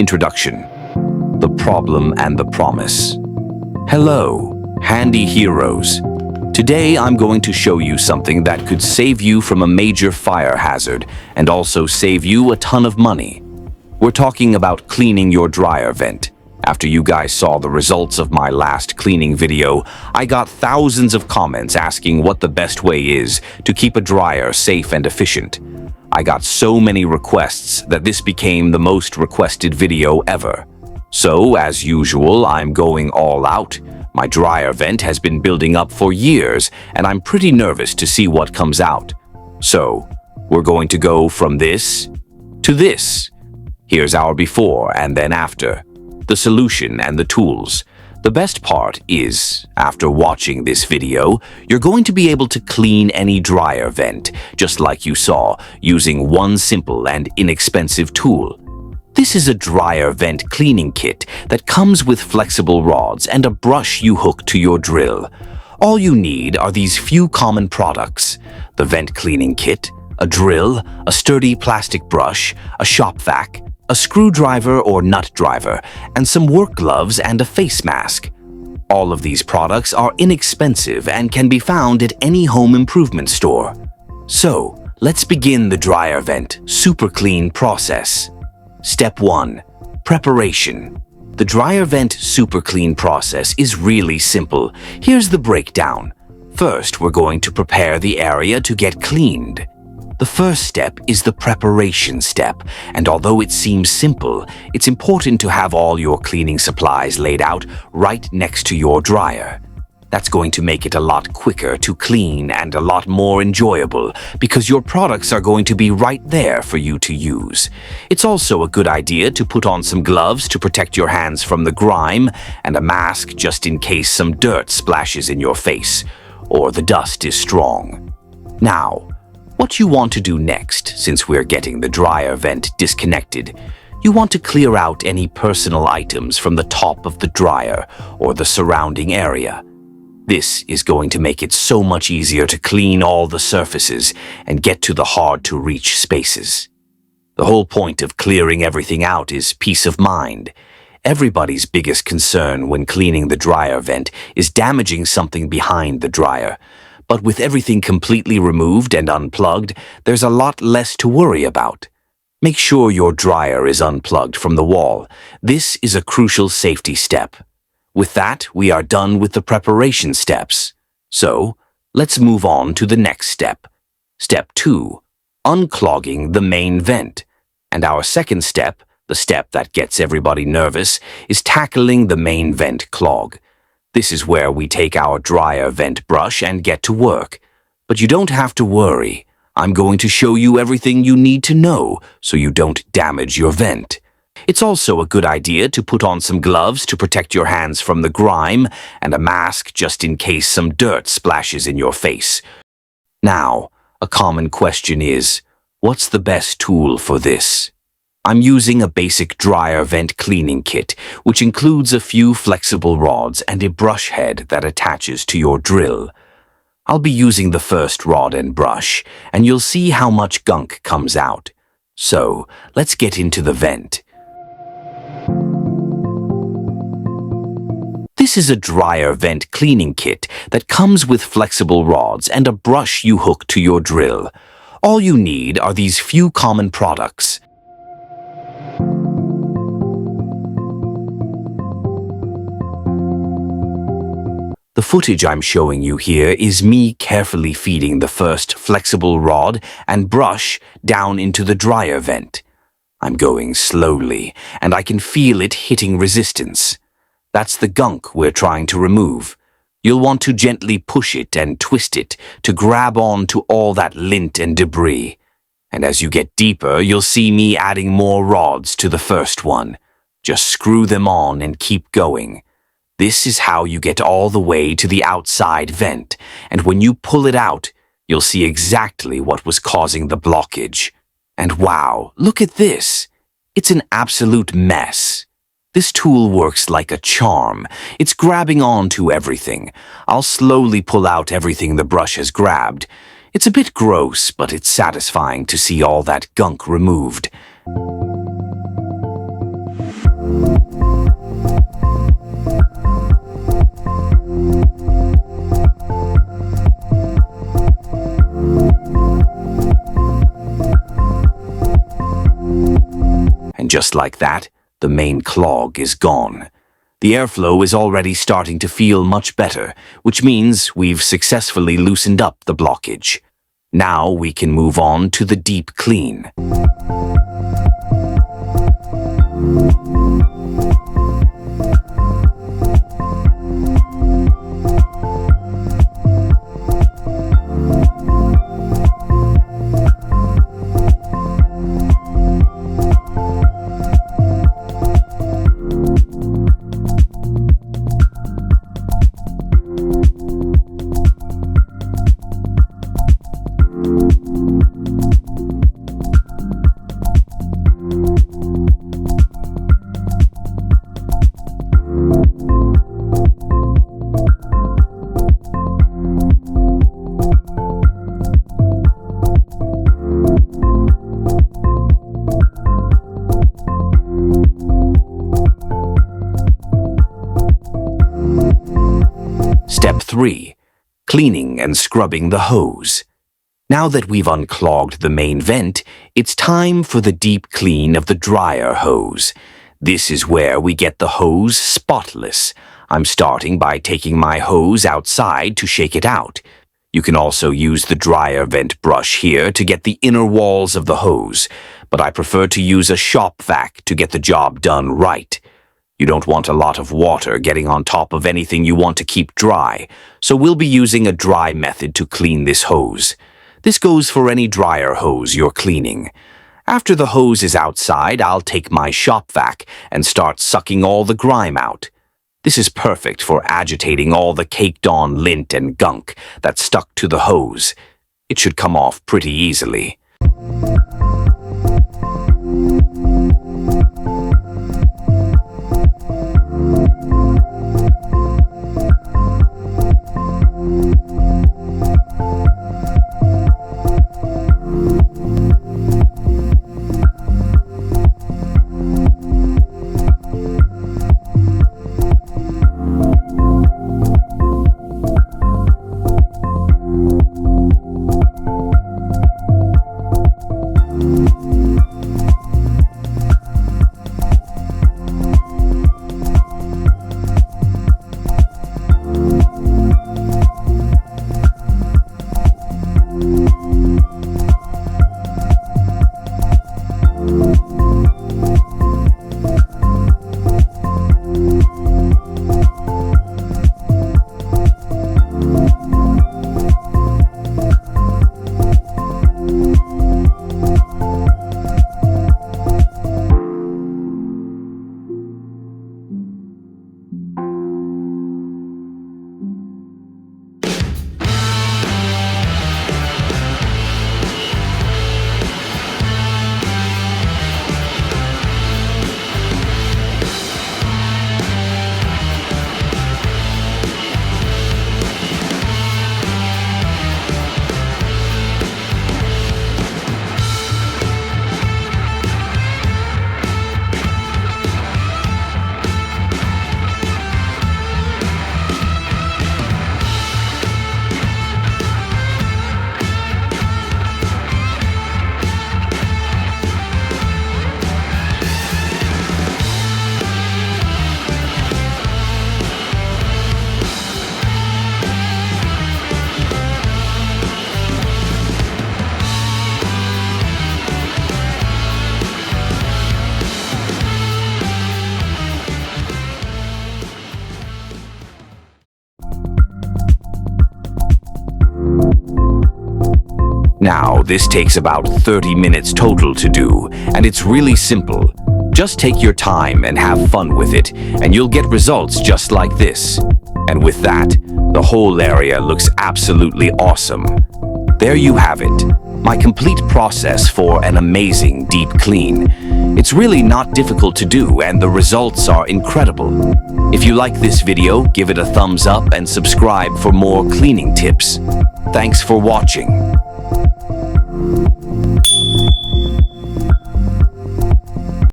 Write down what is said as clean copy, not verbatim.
Introduction. The problem and the promise. Hello, handy heroes. Today I'm going to show you something that could save you from a major fire hazard and also save you a ton of money. We're talking about cleaning your dryer vent. After you guys saw the results of my last cleaning video, I got thousands of comments asking what the best way is to keep a dryer safe and efficient. I got so many requests that this became the most requested video ever. So, as usual, I'm going all out. My dryer vent has been building up for years, and I'm pretty nervous to see what comes out. So, we're going to go from this to this. Here's our before and then after. The solution and the tools. The best part is, after watching this video, you're going to be able to clean any dryer vent, just like you saw, using one simple and inexpensive tool. This is a dryer vent cleaning kit that comes with flexible rods and a brush you hook to your drill. All you need are these few common products: the vent cleaning kit, a drill, a sturdy plastic brush, a shop vac, a screwdriver or nut driver, and some work gloves and a face mask. All of these products are inexpensive and can be found at any home improvement store. So, let's begin the dryer vent super clean process. Step 1. Preparation. The dryer vent super clean process is really simple. Here's the breakdown. First, we're going to prepare the area to get cleaned. The first step is the preparation step, and although it seems simple, it's important to have all your cleaning supplies laid out right next to your dryer. That's going to make it a lot quicker to clean and a lot more enjoyable because your products are going to be right there for you to use. It's also a good idea to put on some gloves to protect your hands from the grime and a mask just in case some dirt splashes in your face or the dust is strong. Now, what you want to do next, since we're getting the dryer vent disconnected, you want to clear out any personal items from the top of the dryer or the surrounding area. This is going to make it so much easier to clean all the surfaces and get to the hard-to-reach spaces. The whole point of clearing everything out is peace of mind. Everybody's biggest concern when cleaning the dryer vent is damaging something behind the dryer. But with everything completely removed and unplugged, there's a lot less to worry about. Make sure your dryer is unplugged from the wall. This is a crucial safety step. With that, we are done with the preparation steps. So, let's move on to the next step. Step 2. Unclogging the main vent. And our second step, the step that gets everybody nervous, is tackling the main vent clog. This is where we take our dryer vent brush and get to work. But you don't have to worry. I'm going to show you everything you need to know so you don't damage your vent. It's also a good idea to put on some gloves to protect your hands from the grime and a mask just in case some dirt splashes in your face. Now, a common question is, what's the best tool for this? I'm using a basic dryer vent cleaning kit, which includes a few flexible rods and a brush head that attaches to your drill. I'll be using the first rod and brush, and you'll see how much gunk comes out. So, let's get into the vent. This is a dryer vent cleaning kit that comes with flexible rods and a brush you hook to your drill. All you need are these few common products. The footage I'm showing you here is me carefully feeding the first flexible rod and brush down into the dryer vent. I'm going slowly, and I can feel it hitting resistance. That's the gunk we're trying to remove. You'll want to gently push it and twist it to grab on to all that lint and debris. And as you get deeper, you'll see me adding more rods to the first one. Just screw them on and keep going. This is how you get all the way to the outside vent, and when you pull it out, you'll see exactly what was causing the blockage. And wow, look at this! It's an absolute mess. This tool works like a charm. It's grabbing on to everything. I'll slowly pull out everything the brush has grabbed. It's a bit gross, but it's satisfying to see all that gunk removed. And just like that, the main clog is gone. The airflow is already starting to feel much better, which means we've successfully loosened up the blockage. Now we can move on to the deep clean. Step 3. Cleaning and scrubbing the hose. Now that we've unclogged the main vent, it's time for the deep clean of the dryer hose. This is where we get the hose spotless. I'm starting by taking my hose outside to shake it out. You can also use the dryer vent brush here to get the inner walls of the hose, but I prefer to use a shop vac to get the job done right. You don't want a lot of water getting on top of anything you want to keep dry, so we'll be using a dry method to clean this hose. This goes for any dryer hose you're cleaning. After the hose is outside, I'll take my shop vac and start sucking all the grime out. This is perfect for agitating all the caked-on lint and gunk that's stuck to the hose. It should come off pretty easily. Now, this takes about 30 minutes total to do, and it's really simple. Just take your time and have fun with it, and you'll get results just like this. And with that, the whole area looks absolutely awesome. There you have it, my complete process for an amazing deep clean. It's really not difficult to do, and the results are incredible. If you like this video, give it a thumbs up and subscribe for more cleaning tips. Thanks for watching.